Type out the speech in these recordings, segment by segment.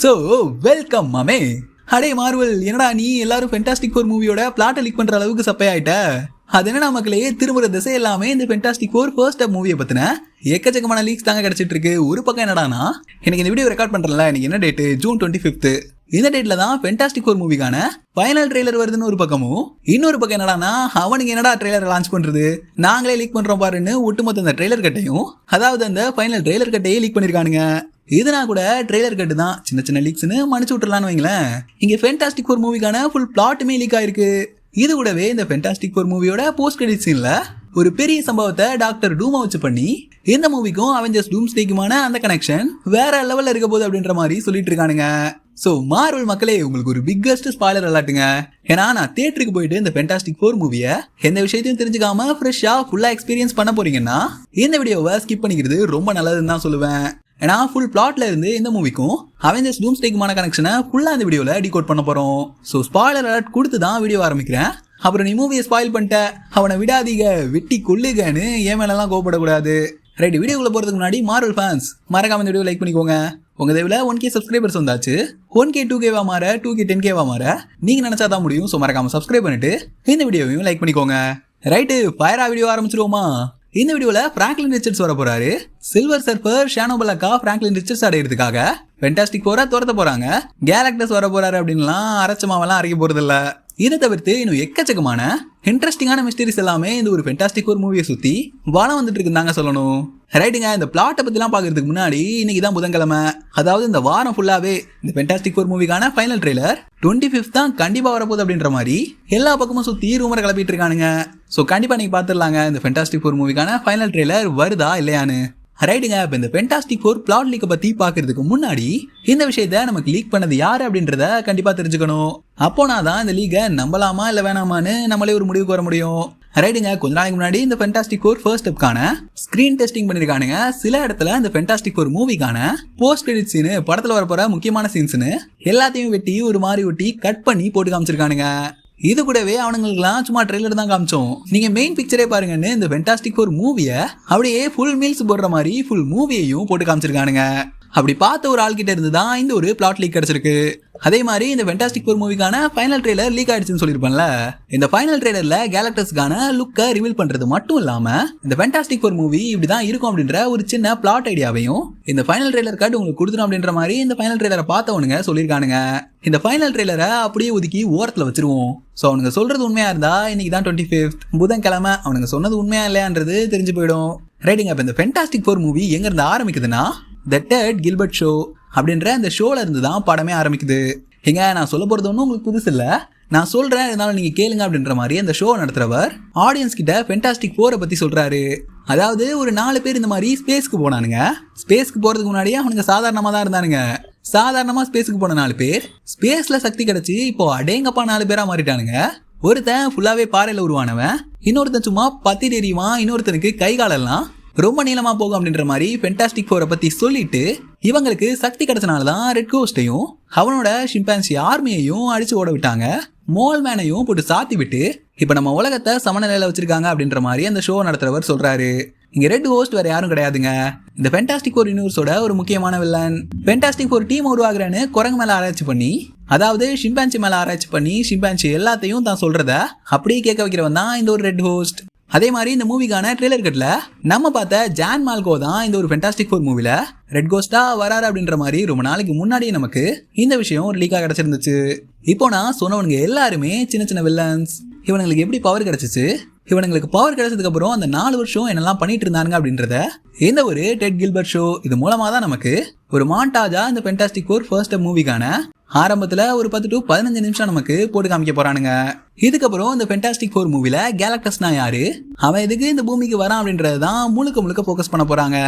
So welcome மாமே. அடே Marvel, என்னடா நீ எல்லாரும் ஃபென்டாஸ்டிக் ஃபோர் மூவியோட பிளாட்டை லீக் பண்ற அளவுக்கு சப்பையாயிட்ட. அது என்ன மக்களே, திரும்புற திசை எல்லாமே இந்த ஃபென்டாஸ்டிக் ஃபோர் ஃபர்ஸ்ட் அப் மூவியை பத்தின எக்கச்சக்கமான லீக்ஸ் தாங்க கிடைச்சிட்டு இருக்கு. ஒரு பக்கம் என்னடானா, எனக்கு இந்த வீடியோ ரெக்கார்ட் பண்றேன்ல, எனக்கு என்ன டேட்டு, ஜூன் 25. இந்த டேட்ல தான் ஃபென்டாஸ்டிக் ஃபோர் மூவிக்கான ஃபைனல் ட்ரெய்லர் வருதுன்னு ஒரு பக்கமும், இன்னொரு பக்கம் என்னடானா, அவனுக்கு என்னடா ட்ரெய்லர் லான்ச் பண்றது, நாங்களே லீக் பண்றோம் பாருன்னு ஒட்டுமொத்த அந்த ட்ரெய்லர் கட்டையும், அதாவது அந்த ஃபைனல் ட்ரெய்லர் கட்டையே லீக் பண்ணிருக்கானுங்க. இதுனா கூட ட்ரெய்லர் கட்டு தான், சின்ன சின்ன லீக்ஸ்னு மன்னிச்சு விட்டுலான்னு வைங்களேன். இங்க ஃபென்டாஸ்டிக் ஃபோர் மூவிக்கான ஃபுல் பிளாட்டுமே லீக் ஆயிருக்கு. இது கூடவே இந்த ஃபென்டாஸ்டிக் ஃபோர் மூவியோட போஸ்ட் கிரெடிட் சீன்ல ஒரு பெரிய சம்பவத்தை டாக்டர் டூமா வச்சு பண்ணி இந்த மூவிக்கும் அவெஞ்சர்ஸ் டூம்ஸ்டேக்குமான அந்த கனெக்ஷன் வேற லெவல்ல இருக்க போகுது அப்படின்ற மாதிரி சொல்லிட்டு இருக்கானுங்க. ஸோ மார்வல் மக்களே, உங்களுக்கு ஒரு பிக்கஸ்ட் ஸ்பாய்லர் அலாட்டுங்க. ஏன்னா நான் தியேட்டருக்கு போயிட்டு இந்த ஃபென்டாஸ்டிக் ஃபோர் மூவியை எந்த விஷயத்தையும் தெரிஞ்சுக்காம ஃப்ரெஷ்ஷா ஃபுல்லா எக்ஸ்பீரியன்ஸ் பண்ண போறீங்கன்னா இந்த வீடியோவை ஸ்கிப் பண்ணிக்கிறது ரொம்ப நல்லதுன்னு தான் சொல்லுவேன். ஏன்னா ஃபுல் பிளாட்ல இருந்து இந்த மூவிக்கும் அவெஞ்சர்ஸ் டூம்ஸ்டேக்குமான கனெக்ஷனை ஃபுல்லா இந்த வீடியோல டிகோட் பண்ண போறோம். ஸோ ஸ்பாய்லர் அலர்ட் கொடுத்து தான் வீடியோ ஆரம்பிக்கிறேன். அப்புறம் நீ மூவியை ஸ்பாயில் பண்ணிட்ட, அவனை விடாதீங்க, வெட்டி கொல்லுகன்னு என் மேலெல்லாம் கோவப்படக்கூடாது. ரைட், வீடியோக்குள்ள போறதுக்கு முன்னாடி மார்வல் ஃபேன்ஸ் மறக்காம இந்த வீடியோ லைக் பண்ணிக்கோங்க. உங்க தேவையில 1K சப்ஸ்கிரைபர்ஸ் வந்தாச்சு. 1K 2K மாற, 2K 10K மாற நீங்க நினைச்சாதான் முடியும். ஸோ மறக்காம சப்ஸ்கிரைப் பண்ணிட்டு இந்த வீடியோவையும் லைக் பண்ணிக்கோங்க. ரைட்டு, ஃபயரா வீடியோ ஆரம்பிச்சிருவோமா? இந்த வீடியோல பிராங்க்லின் ரிச்சர்ட்ஸ் வர போறாரு. சில்வர் சர்ஃபர் ஷானோ பலக்கா பிராங்க்லின் ரிச்சர்ட்ஸ் அடையிறதுக்காக ஃபென்டாஸ்டிக் ஃபோரை துரத்த போறாங்க. கேலக்டஸ் வர போறாரு அப்படின்லாம் அரைச்ச மாவெல்லாம் அரைக்க போறது இல்ல. இதை தவிர்த்து இன்னும் எக்கச்சக்கமான இன்ட்ரெஸ்டிங்கான மிஸ்டரிஸ் எல்லாமே இந்த ஒரு ஃபென்டாஸ்டிக் ஃபோர் மூவியை சுத்தி வளம் வந்துட்டு இருக்குன்னு சொல்லணும். ரைட்டுங்க, இந்த பிளாட்டை பத்திலாம் பாக்குறதுக்கு முன்னாடி இன்னைக்கு தான் புதன்கிழமை, அதாவது இந்த வாரம் ஃபுல்லாவே இந்த ஃபென்டாஸ்டிக் ஃபோர் மூவிக்கான ஃபைனல் ட்ரெய்லர் 25 தான் கண்டிப்பா வரப்போகுது அப்படின்ற மாதிரி எல்லா பக்கமும் சுத்தி ரூமரை கிளப்பிட்டு இருக்கானுங்க. ஸோ கண்டிப்பா நீங்க பாத்துடலாங்க இந்த ஃபென்டாஸ்டிக் ஃபோர் மூவிக்கான ஃபைனல் ட்ரெய்லர் வருதா இல்லையான்னு. ரைட்டுங்க, இப்போ இந்த ஃபென்டாஸ்டிக் ஃபோர் பிளாட் லீக்கை பத்தி பாக்குறதுக்கு முன்னாடி இந்த விஷயத்த நமக்கு லீக் பண்ணது யாரு அப்படின்றத கண்டிப்பா தெரிஞ்சுக்கணும். அப்போனா தான் இந்த லீக்கை நம்பலாமா இல்ல வேணாமான்னு நம்மளே ஒரு முடிவுக்கு வர முடியும். ரைட்டுங்க, கொஞ்ச நாளைக்கு முன்னாடி இந்த ஃபென்டாஸ்டிக் ஃபோர் ஃபர்ஸ்ட் ஸ்டெப்கான ஸ்கிரீன் டெஸ்டிங் பண்ணிருக்கானுங்க. சில இடத்துல இந்த ஃபென்டாஸ்டிக் ஃபோர் மூவிக்கான போஸ்ட் கிரெடிட் சீனு, படத்துல வரப்போற முக்கியமான சீன்ஸ்னு எல்லாத்தையும் வெட்டி ஒரு மாதிரி ஒட்டி கட் பண்ணி போட்டு காமிச்சிருக்கானுங்க. இது கூடவே அவனுங்களுக்குலாம் சும்மா ட்ரெய்லர் தான் காமிச்சோம், நீங்க மெயின் பிக்சரே பாருங்கன்னு இந்த ஃபென்டாஸ்டிக் ஃபோர் மூவியை அப்படியே ஃபுல் மீல்ஸ் போடுற மாதிரி ஃபுல் மூவியையும் போட்டு காமிச்சிருக்கானுங்க. அப்படி பார்த்த ஒரு ஆள் கிட்ட இருந்து தான் இந்த ஒரு பிளாட் லீக் கிடைச்சிருக்கு. அதே மாதிரி இந்த ஃபென்டாஸ்டிக் ஃபோர் மூவிக்கான ஃபைனல் ட்ரெய்லர் லீக் ஆயிடுச்சுன்னு சொல்லிருப்பேன்ல. இந்த ஃபைனல் ட்ரெய்லர்ல கேலக்டஸ்க்கான லுக்கை ரிவீல் பண்றது மட்டும் இல்லாம இந்த ஃபென்டாஸ்டிக் ஃபோர் மூவி இப்படிதான் இருக்கும் அப்படின்ற ஒரு சின்ன பிளாட் ஐடியாவையும் இந்த ஃபைனல் ட்ரெய்லர் கார்டு உங்களுக்கு கொடுத்துரும் அப்படின்ற மாதிரி இந்த ஃபைனல் ட்ரெய்லரை பார்த்தவனுங்க சொல்லியிருக்கானுங்க. இந்த ஃபைனல் ட்ரெய்லரை அப்படியே ஒதுக்கி ஓரத்துல வச்சிருவோம். ஸோ அவனுங்க சொல்றது உண்மையா இருந்தா இன்னைக்கு தான் 25 புதன்கிழமை, அவனுங்க சொன்னது உண்மையா இல்லையான்றது தெரிஞ்சு போயிடும். ரைட்டுங்க, இப்போ இந்த ஃபென்டாஸ்டிக் ஃபோர் மூவி எங்க இருந்து ஆரம்பிக்குதுன்னா த டெட் கில்பர்ட் ஷோ அப்படின்ற இந்த ஷோல இருந்து தான் படமே ஆரம்பிக்குது. எங்க நான் சொல்ல போறது ஒன்றும் உங்களுக்கு புதுசு இல்லை, நான் சொல்றேன், இருந்தாலும் நீங்க கேளுங்க அப்படின்ற மாதிரி அந்த ஷோ நடத்துறவர் ஆடியன்ஸ் கிட்ட ஃபென்டாஸ்டிக் ஃபோரை பத்தி சொல்றாரு. அதாவது ஒரு 4 பேர் இந்த மாதிரி ஸ்பேஸ்க்கு போனானுங்க. ஸ்பேஸ்க்கு போறதுக்கு முன்னாடியே அவனுங்க சாதாரணமா தான் இருந்தானுங்க. சாதாரணமா ஸ்பேஸ்க்கு போன 4 பேர் ஸ்பேஸ்ல சக்தி கிடைச்சி இப்போ அடேங்கப்பா 4 பேரா மாறிட்டானுங்க. ஒருத்தன் ஃபுல்லாவே பாறையில உருவானவன், இன்னொருத்தன் சும்மா பத்தி தெரியுமா, இன்னொருத்தனுக்கு கை காலெல்லாம் ரொம்ப நீளமா போகும் அப்படின்ற மாதிரி ஃபென்டாஸ்டிக் ஃபோரை பத்தி சொல்லிட்டு இவங்களுக்கு சக்தி கிடைச்சனாலதான் ரெட் கோஸ்டையும் அவனோட ஷிம்பான்சி ஆர்மியையும் அடிச்சு ஓட விட்டாங்க. மோல் மேனையும் போட்டு சாத்தி விட்டு இப்ப நம்ம உலகத்தை சமநிலையில வச்சிருக்காங்க அப்படின்ற மாதிரி அந்த ஷோ நடத்துறவர் சொல்றாரு. இங்க ரெட் ஹோஸ்ட் வேற யாரும் கிடையாதுங்க, இந்த ஃபென்டாஸ்டிக் ஃபோர் யூனிவர்ஸோட ஒரு முக்கியமான வில்லன். ஃபென்டாஸ்டிக் ஃபோர் டீம் உருவாக்குறேன்னு குரங்கு மேல ஆராய்ச்சி பண்ணி, அதாவது ஷிம்பான்சி மேல ஆராய்ச்சி பண்ணி ஷிம்பான்சி எல்லாத்தையும் தான் சொல்றத அப்படியே கேட்க வைக்கிறவன் தான் இந்த ஒரு ரெட் ஹோஸ்ட். அதே மாதிரி இந்த மூவிக்கான ட்ரெய்லர் கட்ல நம்ம பார்த்த ஜான் மால்கோ தான் இந்த ஒரு ஃபென்டாஸ்டிக் ஃபோர் மூவில ரெட் கோஸ்டா வராரு அப்படின்ற மாதிரி ரொம்ப நாளைக்கு முன்னாடியே நமக்கு இந்த விஷயம் ஒரு லீக்கா கிடைச்சிருந்துச்சு. இப்போ நான் சொன்னவனுங்க எல்லாருமே சின்ன சின்ன வில்லன்ஸ். இவனுங்களுக்கு எப்படி பவர் கிடைச்சிச்சு, இவனுங்களுக்கு பவர் கிடைச்சதுக்கு அப்புறம் அந்த 4 வருஷம் என்னெல்லாம் பண்ணிட்டு இருந்தாங்க அப்படின்றத இந்த ஒரு டெட் கில்பர்ட் ஷோ இது மூலமா தான் நமக்கு ஒரு மாண்டாஜா இந்த ஃபென்டாஸ்டிக் ஃபோர் ஃபர்ஸ்ட் மூவிக்கான ஆரம்பத்துல ஒரு 10 to 15 நிமிஷம் நமக்கு போட்டு காமிக்க போறானுங்க. இதுக்கப்புறம் இந்த ஃபென்டாஸ்டிக் ஃபோர் மூவில கேலக்டஸ்னா யாரு, அவன் எதுக்கு இந்த பூமிக்கு வரான் அப்படின்றதான் முழுக்க முழுக்க ஃபோக்கஸ் பண்ண போறாங்க.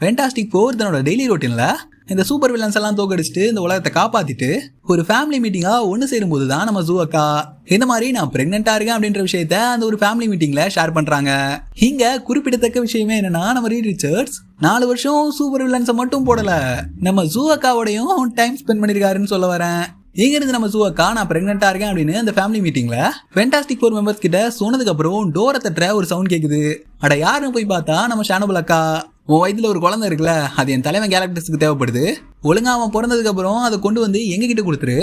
ஃபென்டாஸ்டிக் ஃபோர் தன்னோட டெய்லி ரொட்டீன்ல இந்த சூப்பர் வில்லன்ஸ் எல்லாம் தோக்கடிச்சிட்டு இந்த உலகத்தை காப்பாத்திட்டு ஒரு ஃபேமிலி மீட்டிங்கா ஒன்னு சேரும் போது தான் நம்ம ஜூ அக்கா இந்த மாதிரி நான் பிரெக்னெண்டா இருக்கேன் அப்படின்ற விஷயத்த அந்த ஒரு ஃபேமிலி மீட்டிங்ல ஷேர் பண்றாங்க. இங்க குறிப்பிடத்தக்க விஷயமே என்னன்னா, நம்ம ரீட் ரிச்சர்ட்ஸ் 4 வருஷம் சூப்பர் வில்லன்ஸை மட்டும் போடல, நம்ம ஜூ அக்காவோடையும் டைம் ஸ்பெண்ட் பண்ணிருக்காருன்னு சொல்ல வரேன். இங்க இருந்து நம்ம ஜூ அக்கா நான் பிரெக்னெண்டா இருக்கேன் அப்படின்னு அந்த ஃபேமிலி மீட்டிங்ல ஃபென்டாஸ்டிக் ஃபோர் மெம்பர்ஸ் கிட்ட சொன்னதுக்கு அப்புறம் டோரை தட்டுற ஒரு சவுண்ட் கேக்குது. அட யாருன்னு போய் பார்த்தா நம்ம ஷானோ பலக்கா. உன் வயதுல ஒரு குழந்தை இருக்குல்ல, அது என் தலைவன் கேலக்டஸுக்கு தேவைப்படுது. ஒழுங்கா அவன் பிறந்ததுக்கு அப்புறம் அதை கொண்டு வந்து எங்க கிட்ட கொடுத்துரு,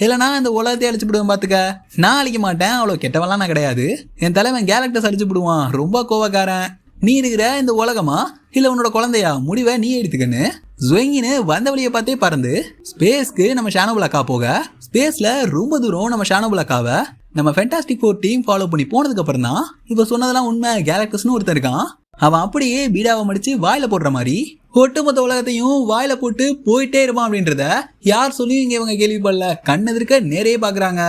இல்லைனா இந்த உலகத்தை அழிச்சு விடுவேன் பாத்துக்க. நான் அழிக்க மாட்டேன், அவ்வளோ கெட்டவெல்லாம் நான் கிடையாது. என் தலைவன் கேலக்டஸ் அழிச்சு விடுவான், ரொம்ப கோவக்காரன். நீ இருக்கிற இந்த உலகமா இல்ல உன்னோட குழந்தையா, முடிவை நீ எடுத்துக்கன்னு ஜுவங்கின்னு வந்த வழியை பார்த்தே பறந்து ஸ்பேஸ்க்கு நம்ம ஷானோபுல் போக, ஸ்பேஸ்ல ரொம்ப தூரம் நம்ம ஷானோபுல் நம்ம ஃபென்டாஸ்டிக் ஃபோர் டீம் ஃபாலோ பண்ணி போனதுக்கு அப்புறம் தான் இப்ப சொன்னதெல்லாம் உண்மை. கேலக்டஸ்னு ஒருத்தர் இருக்கான், அவன் அப்படியே பீடாவை மடிச்சு வாயில போடுற மாதிரி ஒட்டுமொத்த உலகத்தையும் வாயில போட்டு போயிட்டே இருப்பான் அப்படின்றத யார் சொல்லியும் இவங்க கேள்விப்படல, கண்ணு எதிர்க்க நேரே பாக்குறாங்க.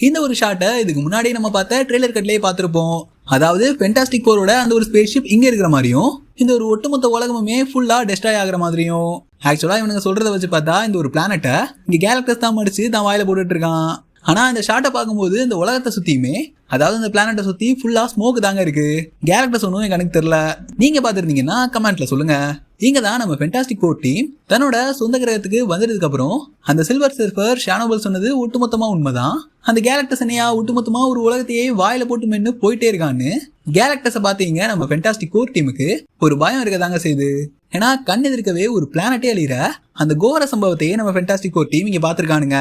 இந்த ஒரு ஷாட்டை இதுக்கு முன்னாடி நம்ம பார்த்த ட்ரெய்லர் கட்லயே பார்த்திருப்போம். அதாவது ஃபென்டாஸ்டிக் ஃபோரோட அந்த ஒரு ஸ்பேஸ் ஷிப் இங்க இருக்கிற மாதிரியும், இந்த ஒரு ஒட்டுமொத்த உலகமுமே ஃபுல்லா டெஸ்ட்ராய் ஆகிற மாதிரியும். ஆக்சுவலா இவனுங்க சொல்றதை வச்சு பார்த்தா இந்த ஒரு பிளானட்டை இங்க கேலக்டஸ் தான் மடிச்சு தான் வாயில போட்டுட்டு இருக்கான். ஆனா இந்த ஷாட்டை பார்க்கும்போது இந்த உலகத்தை சுத்தியுமே, அதாவது இந்த பிளானட்டை சுத்தி ஃபுல்லா ஸ்மோக் தாங்க இருக்கு. கேலக்டஸ் ஒன்றும் எனக்கு தெரியல, நீங்க பாத்துருந்தீங்கன்னா கமெண்ட்ல சொல்லுங்க. இங்க தான் நம்ம ஃபென்டாஸ்டிக் ஃபோர் டீம் தன்னோட சொந்த கிரகத்துக்கு வந்ததுக்கு அப்புறம் அந்த சில்வர் சர்ஃபர் ஷானோபல் சொன்னது ஒட்டுமொத்தமா உண்மைதான். அந்த கேலக்டஸ் என்னையா ஒட்டுமொத்தமா ஒரு உலகத்தையே வாயில போட்டு மென்னு போயிட்டே இருக்கான்னு கேலக்டஸை பாத்தீங்க நம்ம ஃபென்டாஸ்டிக் ஃபோர் டீமுக்கு ஒரு பயம் இருக்கதாங்க செய்யுது. ஏன்னா கண் எதிர்க்கவே ஒரு பிளானட்டே அழிகிற அந்த கோர சம்பவத்தையே நம்ம ஃபென்டாஸ்டிக் ஃபோர் டீம் இங்க பாத்துருக்கானுங்க.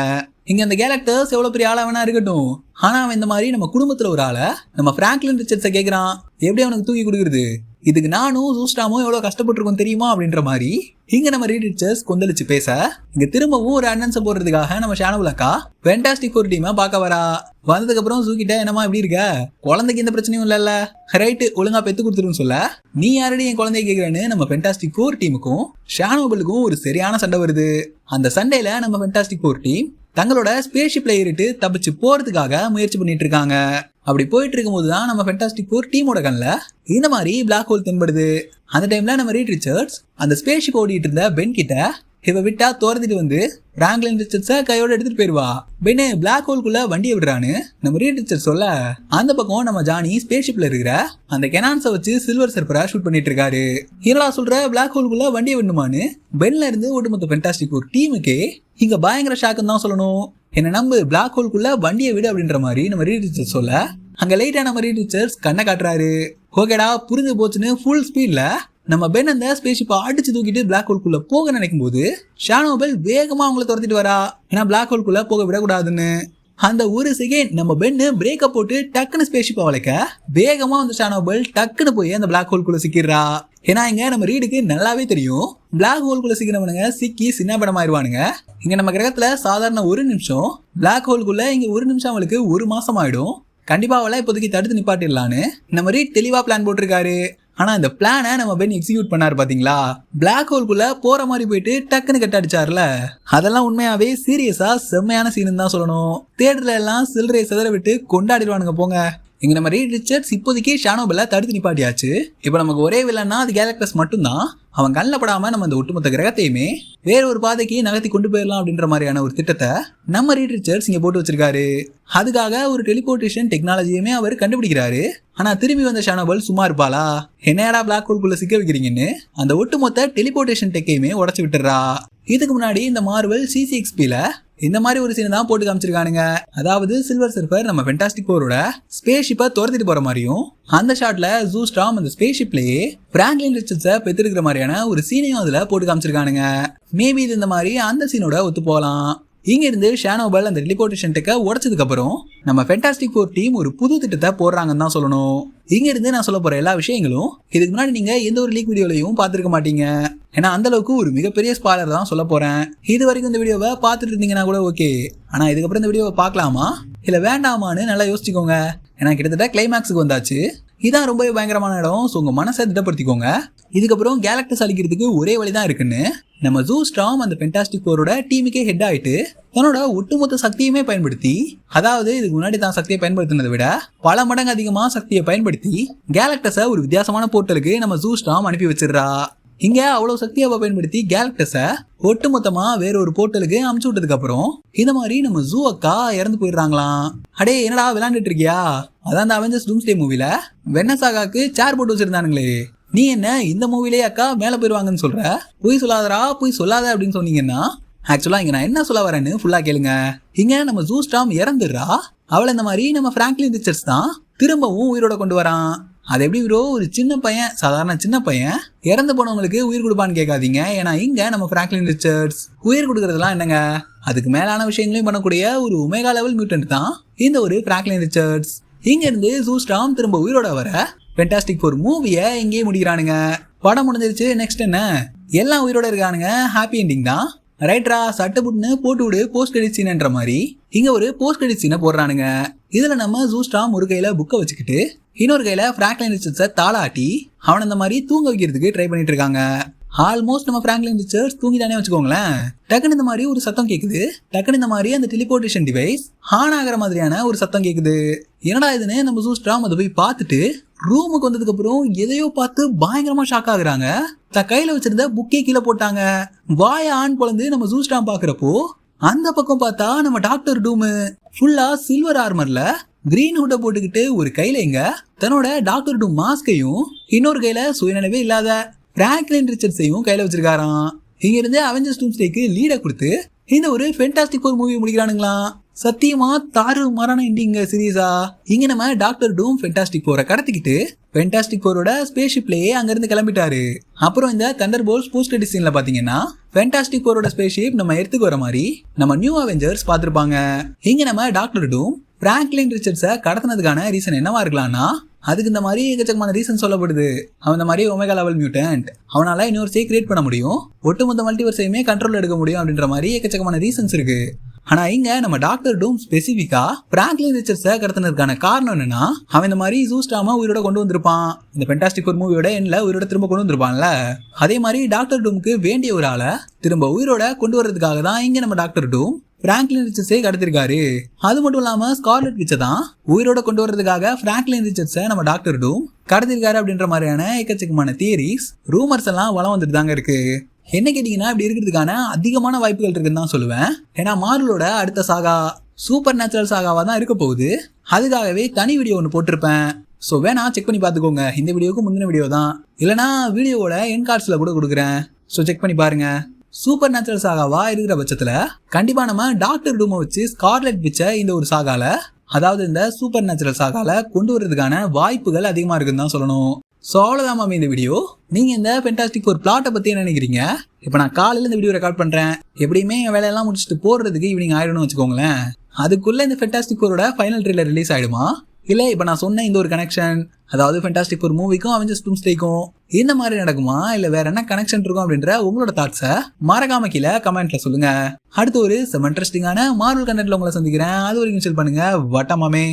இங்க அந்த கேலக்டர்ஸ் எவ்வளவு பெரிய ஆளா வேணா இருக்கட்டும், ஆனா அவன் இந்த மாதிரி நம்ம குடும்பத்துல ஒரு ஆளை நம்ம பிராங்க்லின் ரிச்சர்ட்ஸை கேட்கறான், எப்படி அவனுக்கு தூக்கி கொடுக்குறது, இதுக்கு நானும் ஜூஸ்டாமும் எவ்வளவு கஷ்டப்பட்டிருக்கோம் தெரியுமா அப்படின்ற மாதிரி இங்க நம்ம ரீட் ரிச்சர்ஸ் கொந்தளிச்சு பேச, இங்க திரும்பவும் ஒரு அட்டனன்ஸை போடுறதுக்காக நம்ம ஷானோபுல் ஃபென்டாஸ்டிக் ஃபோர் டீமை பார்க்க வரா. வந்ததுக்கு அப்புறம் ஜூக்கிட்ட என்னமா எப்படி இருக்க, குழந்தைக்கு எந்த பிரச்சனையும் இல்லைல்ல, ரைட்டு ஒழுங்கா பெத்து கொடுத்துருன்னு சொல்ல, நீ யாரடி என் குழந்தைய கேட்கிறேன்னு நம்ம ஃபென்டாஸ்டிக் ஃபோர் டீமுக்கும் ஷானோபுலுக்கும் ஒரு சரியான சண்டை வருது. அந்த சண்டையில நம்ம ஃபென்டாஸ்டிக் ஃபோர் டீம் தங்களோட ஸ்பேஸ்ஷிப்ல ஏறிட்டு தப்பிச்சு போறதுக்காக முயற்சி பண்ணிட்டு இருக்காங்க. அப்படி போயிட்டு இருக்கும்போது தான் நம்ம ஃபென்டாஸ்டிக் ஃபோர் டீமோட கண்ணில் இந்த மாதிரி பிளாக் ஹோல் தென்படுது. அந்த டைம்ல நம்ம ரீட் ரிச்சர்ட்ஸ் அந்த ஸ்பேஸ்ஷிப் ஓடிட்டு இருந்த பென் கிட்ட இவ விட்டா தோறந்துட்டு வந்து பிராங்க்லின் ரிச்சர்ட்ஸை கையோட எடுத்துட்டு போயிருவா. பென்னு பிளாக் ஹோல்குள்ள வண்டியை விடுறான்னு நம்ம ரீட் ரிச்சர்ட்ஸ் சொல்ல, அந்த பக்கம் நம்ம ஜானி ஸ்பேஸ்ஷிப்ல இருக்கிற அந்த கெனான்ஸை வச்சு சில்வர் சர்ஃபரை ஷூட் பண்ணிட்டு இருக்காரு. என்னடா சொல்ற, பிளாக் ஹோல்குள்ள வண்டியை விடணுமான்னு பென்ல இருந்து ஒட்டுமொத்த ஃபென்டாஸ்டிக் ஒரு டீமுக்கே இங்க பயங்கர ஷாக்குன்னு தான் சொல்லணும். என்ன நம்பு, பிளாக் ஹோல்குள்ள வண்டியை விடு அப்படின்ற மாதிரி நம்ம ரீட் ரிச்சர்ட்ஸ் சொல்ல, அங்க லைட்டா நம்ம ரீட் ரிச்சர்ட்ஸ் கண்ணை காட்டுறாரு. ஓகேடா புரிஞ்சு போச்சுன்னு ஃபுல் ஸ்பீட்ல நம்ம பென் அந்த ஸ்பேஸ்ஷிப்பை அடிச்சு தூக்கிட்டு பிளாக் ஹோல்குள்ள போக நினைக்கும் போது ஷானோபல் வேகமா அவங்கள துரத்திட்டு வரா, ஏன்னா பிளாக் ஹோல்குள்ள போக விடக்கூடாதுன்னு. அந்த ஒரு செகண்ட் நம்ம பென்னு பிரேக்கை போட்டு டக்குன்னு ஸ்பேஸ்ஷிப்பை வளைக்க வேகமா வந்து ஷானோபல் டக்குன்னு போய் அந்த பிளாக் ஹோல்குள்ள சிக்கிடுறா. ஏன்னா இங்க நம்ம ரீடுக்கு நல்லாவே தெரியும், பிளாக் ஹோல்குள்ள சிக்கிறவனுங்க சிக்கி சின்ன படமாயிருவானுங்க. இங்க நம்ம கிரகத்துல சாதாரண ஒரு நிமிஷம், பிளாக் ஹோல்குள்ள இங்க ஒரு நிமிஷம் அவளுக்கு ஒரு மாசம் ஆயிடும். கண்டிப்பா அவளை இப்போதைக்கு தடுத்து நிப்பாட்டிடலான்னு நம்ம ரீட் தெளிவா பிளான் போட்டிருக்காரு. ஆனா இந்த பிளானை நம்ம பென் எக்ஸிக்யூட் பண்ணாரு பாத்தீங்களா, பிளாக் ஹோல்குள்ள போற மாதிரி போயிட்டு டக்குன்னு கட்ட அடிச்சாருல, அதெல்லாம் உண்மையாவே சீரியஸா செம்மையான சீன் தான் சொல்லணும். தேட்டர்ல எல்லாம் சில்லறை சிதற விட்டு கொண்டாடிடுவானுங்க போங்க. இங்க நம்ம ரீட் ரிச்சர்ட்ஸ் இப்போதைக்கு ஷானோபலை தடுத்து நிப்பாட்டியாச்சு. இப்போ நமக்கு ஒரே வில்லன்னா அது கேலக்டஸ் மட்டும்தான். அவன் கண்ணில் படாம நம்ம இந்த ஒட்டுமொத்த கிரகத்தையுமே வேற ஒரு பாதைக்கு நகர்த்தி கொண்டு போயிடலாம் அப்படின்ற மாதிரியான ஒரு திட்டத்தை நம்ம ரீட் ரிச்சர்ட்ஸ் இங்க போட்டு வச்சிருக்காரு. அதுக்காக ஒரு டெலிபோர்டேஷன் டெக்னாலஜியுமே அவர் கண்டுபிடிக்கிறாரு. ஆனா திரும்பி வந்த ஷானோபல் சும்மா இருப்பாளா, என்னடா பிளாக் ஹோல்குள்ள சிக்க வைக்கிறீங்கன்னு அந்த ஒட்டுமொத்த டெலிபோர்டேஷன் டெக்கையுமே உடச்சு விட்டுறா. இதுக்கு முன்னாடி இந்த மார்வல் CCXPல இந்த மாதிரி ஒரு சீன் தான் போட்டு காமிச்சிருக்கானுங்க. அதாவது சில்வர் சர்ஃபர் நம்ம ஃபென்டாஸ்டிக் ஃபோரோட ஸ்பேஸ்ஷிப்பை துரத்திட்டு போற மாதிரியும், அந்த ஷாட்ல ஜூஸ்டாம் அந்த ஸ்பேஸ்ஷிப்லயே பிராங்க்லின் ரிச்சர்ட்ஸை பெற்றிருக்கிற மாதிரியான ஒரு சீனையும் அதுல போட்டு காமிச்சிருக்கானுங்க. மேபி இது இந்த மாதிரி அந்த சீனோட ஒத்து போகலாம். இங்க இருந்து ஷானோபல் அந்த டெலிபோர்டேஷன் டெக்கை உடைச்சதுக்கு அப்புறம் நம்ம ஃபென்டாஸ்டிக் ஃபோர் டீம் ஒரு புது திட்டத்தை போடுறாங்கன்னு தான் சொல்லணும். இங்க இருந்து நான் சொல்ல போற எல்லா விஷயங்களும் இதுக்கு முன்னாடி நீங்க எந்த ஒரு லீக் வீடியோலையும் பார்த்திருக்க மாட்டீங்க. ஏன்னா அந்த அளவுக்கு ஒரு மிகப்பெரிய ஸ்பாய்லர் தான் சொல்ல போறேன். இது வரைக்கும் இந்த வீடியோவை பார்த்துட்டு இருந்தீங்கன்னா கூட ஓகே, ஆனா இதுக்கப்புறம் இந்த வீடியோவை பார்க்கலாமா இல்ல வேண்டாமான்னு நல்லா யோசிச்சுக்கோங்க. ஏன்னா கிட்டத்தட்ட கிளைமேக்ஸுக்கு வந்தாச்சு. இதான் ரொம்பவே பயங்கரமான இடம். ஸோ உங்க மனசை திட்டப்படுத்திக்கோங்க. இதுக்கப்புறம் கேலக்டஸ் அழிக்கிறதுக்கு ஒரே வழிதான் இருக்குன்னு நம்ம ஜூஸ்டாம் அந்த ஃபென்டாஸ்டிக் ஃபோரோட டீமுக்கே ஹெட் ஆயிட்டு தன்னோட ஒட்டுமொத்த சக்தியுமே பயன்படுத்தி, அதாவது இதுக்கு முன்னாடி தான் சக்தியை பயன்படுத்தினதை விட பல மடங்கு அதிகமா சக்தியை பயன்படுத்தி கேலக்டஸை ஒரு வித்தியாசமான போர்ட்டலுக்கு நம்ம ஜூஸ்டாம் அனுப்பி வச்சிடறா. இங்க அவ்வளவு சக்தியை பயன்படுத்தி கேலக்டஸை ஒட்டுமொத்தமா வேற ஒரு போர்ட்டலுக்கு அமுச்சு விட்டதுக்கு அப்புறம் இந்த மாதிரி நம்ம ஜூ அக்கா இறந்து போயிடுறாங்களாம். அடே என்னடா விளையாண்டுட்டு இருக்கியா, அதான் அந்த அவெஞ்சர்ஸ் டூம்ஸ்டே மூவில வென்னசாகாக்கு சேர் போட்டு வச்சிருந்தானுங்களே, நீ என்ன இந்த மூவிலே அக்கா மேல போயிருவாங்கன்னு சொல்ற, போய் சொல்லாதரா போய் சொல்லாத அப்படின்னு சொன்னீங்கன்னா, ஆக்சுவலா இங்க நான் என்ன சொல்ல வரேன்னு ஃபுல்லா கேளுங்க. இங்க நம்ம ஜூஸ்டாம் இறந்துடுறா, அவளை இந்த மாதிரி நம்ம பிராங்க்லின் ரிச்சர்ட்ஸ் தான் திரும்பவும் உயிரோட கொண்டு வரான். அது எப்படி ப்ரோ ஒரு சின்ன பையன், சாதாரண சின்ன பையன் இறந்து போனவங்களுக்கு உயிர் கொடுப்பான்னு கேட்காதீங்க. ஏன்னா இங்க நம்ம பிராங்க்லின் ரிச்சர்ட்ஸ் உயிர் கொடுக்கறதுலாம் என்னங்க, அதுக்கு மேலான விஷயங்களையும் பண்ணக்கூடிய ஒரு ஒமேகா லெவல் மியூட்டன்ட் தான் இந்த ஒரு பிராங்க்லின் ரிச்சர்ட்ஸ். இங்க இருந்து ஜூஸ்டாம் திரும்ப உயிரோட வர ஃபென்டாஸ்டிக் ஃபோர் மூவியை இங்கேயே முடிக்கிறானுங்க. படம் முடிஞ்சிருச்சு, நெக்ஸ்ட் என்ன, எல்லாம் உயிரோட இருக்கானுங்க, ஹாப்பி எண்டிங் தான். ரைட்ரா சட்டை புட்டுன்னு போட்டு விடு போஸ்ட் கிரெடிட் சீன்ன்ற மாதிரி இங்க ஒரு போஸ்ட் கிரெடிட் சீனை போடுறானுங்க. இதுல நம்ம ஜூஸ்டாம் ஒரு கையில புக்கை வச்சுக்கிட்டு இன்னொரு கையில பிராங்க்லின் ரிச்சர்ட்ஸை தாளாட்டி அவன் இந்த மாதிரி தூங்க வைக்கிறதுக்கு ட்ரை பண்ணிட்டு இருக்காங்க. ஆல்மோஸ்ட் நம்ம பிராங்க்லின் ரிச்சர்ட்ஸ் தூங்கிட்டானே வச்சுக்கோங்களேன். டக்குன்னு இந்த மாதிரி ஒரு சத்தம் கேக்குது. டக்குன்னு இந்த மாதிரி அந்த டெலிபோர்டேஷன் டிவைஸ் ஆன் ஆகிற மாதிரியான ஒரு சத்தம் கேக்குது. என்னடா இதுன்னு நம்ம ஜூஸ்டாம் அதை போய் பார்த்துட்டு ரூமுக்கு வந்ததுக்கு அப்புறம் எதையோ பார்த்து பயங்கரமா ஷாக் ஆகுறாங்க. கையில வச்சிருந்த புக்கே கீழே போட்டாங்க. வாய ஆண் பொழந்து நம்ம ஜூஸ்டாம் பாக்குறப்போ அந்த பக்கம் பார்த்தா நம்ம டாக்டர் டூம் ஃபுல்லா சில்வர் ஆர்மர்ல கிரீன் ஹுட்டை போட்டுக்கிட்டு ஒரு கையில எங்க தன்னோட டாக்டர் டூம் மாஸ்கையும் இன்னொரு கையில சுயநினைவே இல்லாத பிராங்க்லின் ரிச்சர்ட்ஸையும் கையில வச்சிருக்காராம். இங்க இருந்து அவெஞ்சர்ஸ் டூம்ஸ்டேக்கு லீட கொடுத்து இந்த ஒரு ஃபென்டாஸ்டிக் ஃபோர் மூவி முடிக்கிறானுங்களாம். சத்தியமா தாறு மாறான எண்டிங் சீரீஸா. இங்க நம்ம டாக்டர் டூம் ஃபென்டாஸ்டிக் ஃபோரை கடத்திக்கிட்டு ஃபென்டாஸ்டிக் ஃபோரோட ஸ்பேஸ்ஷிப்லயே அங்க இருந்து கிளம்பிட்டாரு. அப்புறம் இந்த தண்டர் போல்ட்ஸ் போஸ்ட் கிரெடிட் சீன்ல பாத்தீங்கன்னா ஃபென்டாஸ்டிக் ஃபோரோட ஸ்பேஸ்ஷிப் நம்ம எடுத்துக்கு வர மாதிரி நம்ம நியூ அவெஞ்சர்ஸ் பார்த்திருப்பாங்க. இங்க நம்ம டாக்டர் டூம் பிராங்க்லின் ரிச்சர்ட்ஸை கடத்தினதுக்கான ரீசன் என்னவா இருக்கலாம்னா, அதுக்கு இந்த மாதிரி எக்கச்சக்கமான ரீசன் சொல்லப்படுது. அவன் இந்த மாதிரி ஒமேகா லெவல் மியூட்டன்ட், அவனால யூனிவர்ஸை கிரியேட் பண்ண முடியும், ஒட்டுமொத்த மல்டிவர்ஸையுமே கண்ட்ரோல் எடுக்க முடியும் அப்படின்ற மாதிரி எக்கச்சக்கமான ரீசன்ஸ் இருக்கு. ஆனா இங்க நம்ம டாக்டர் டூம் ஸ்பெசிபிக்கா பிராங்க்லின் ரிச்சர்ட்ஸை கடத்தினதுக்கான காரணம் என்னன்னா, அவன் இந்த மாதிரி ஜூஸ்டாமா உயிரோட கொண்டு வந்திருப்பான். இந்த ஃபென்டாஸ்டிக் ஃபோர் மூவியோட எண்ட்ல உயிரோட திரும்ப கொண்டு வந்திருப்பான்ல, அதே மாதிரி டாக்டர் டூமுக்கு வேண்டிய ஒரு ஆளை திரும்ப உயிரோட கொண்டு வர்றதுக்காக தான் இங்க நம்ம டாக்டர் டூம் பிராங்க்லின் ரிச்சர்ட்ஸை கடத்திருக்காரு. அது மட்டும் இல்லாம ஸ்கார்லெட் விட்சை தான் உயிரோட கொண்டு வர்றதுக்காக பிராங்க்லின் ரிச்சர்ட்ஸை நம்ம டாக்டர் டூம் கடத்திருக்காரு அப்படின்ற மாதிரியான எக்கச்சக்கமான தியரிஸ் ரூமர்ஸ் எல்லாம் வளம் வந்துட்டு தாங்க இருக்கு. என்ன கேட்டீங்கன்னா இப்படி இருக்கிறதுக்கான அதிகமான வாய்ப்புகள் இருக்குன்னு தான் சொல்லுவேன். ஏன்னா மார்வலோட அடுத்த சாகா சூப்பர் நேச்சுரல் சாகாவா தான் இருக்க போகுது. அதுக்காகவே தனி வீடியோ ஒன்று போட்டிருப்பேன். ஸோ வேணா செக் பண்ணி பார்த்துக்கோங்க. இந்த வீடியோவுக்கு முந்தின வீடியோ தான், இல்லைனா வீடியோவோட என் கார்ட்ஸில் கூட கொடுக்குறேன். ஸோ செக் பண்ணி பாருங்க. சூப்பர் நேச்சுரல் சாகாவா இருக்கிற பட்சத்துல கண்டிப்பா நம்ம டாக்டர் டூமை வச்சு ஸ்கார்லெட் விட்சை இந்த ஒரு சாகால, அதாவது இந்த சூப்பர் நேச்சுரல் சாகால கொண்டு வர்றதுக்கான வாய்ப்புகள் அதிகமா இருக்குன்னு தான் சொல்லணும். ஸோ அவ்வளோதான் மாமி இந்த வீடியோ. நீங்க இந்த ஃபென்டாஸ்டிக் ஒரு பிளாட்டை பத்தி என்ன நினைக்கிறீங்க? இப்போ நான் காலையில் இந்த வீடியோ ரெக்கார்ட் பண்றேன். எப்படியுமே என் வேலையெல்லாம் முடிச்சுட்டு போடுறதுக்கு ஈவினிங் ஆயிடும்னு வச்சுக்கோங்களேன். அதுக்குள்ள இந்த ஃபென்டாஸ்டிக் ஃபோரோட ஃபைனல் ட்ரெய்லர் ரிலீஸ் ஆயிடுமா, இல்லை இப்போ நான் சொன்ன இந்த ஒரு கனெக்ஷன், அதாவது ஃபென்டாஸ்டிக் ஃபோர் மூவிக்கும் அவெஞ்சர்ஸ் டூம்ஸ்டேக்கும் இந்த மாதிரி நடக்குமா, இல்லை வேற என்ன கனெக்ஷன் இருக்கும் அப்படின்ற உங்களோட தாட்ஸை மறக்காம கீழே கமெண்ட்ல சொல்லுங்க. அடுத்து ஒரு செம இன்ட்ரெஸ்டிங்கான மார்வல் கண்டென்ட்ல உங்களை சந்திக்கிறேன். அது வரைக்கும் சில் பண்ணுங்க. வட்டமாமே.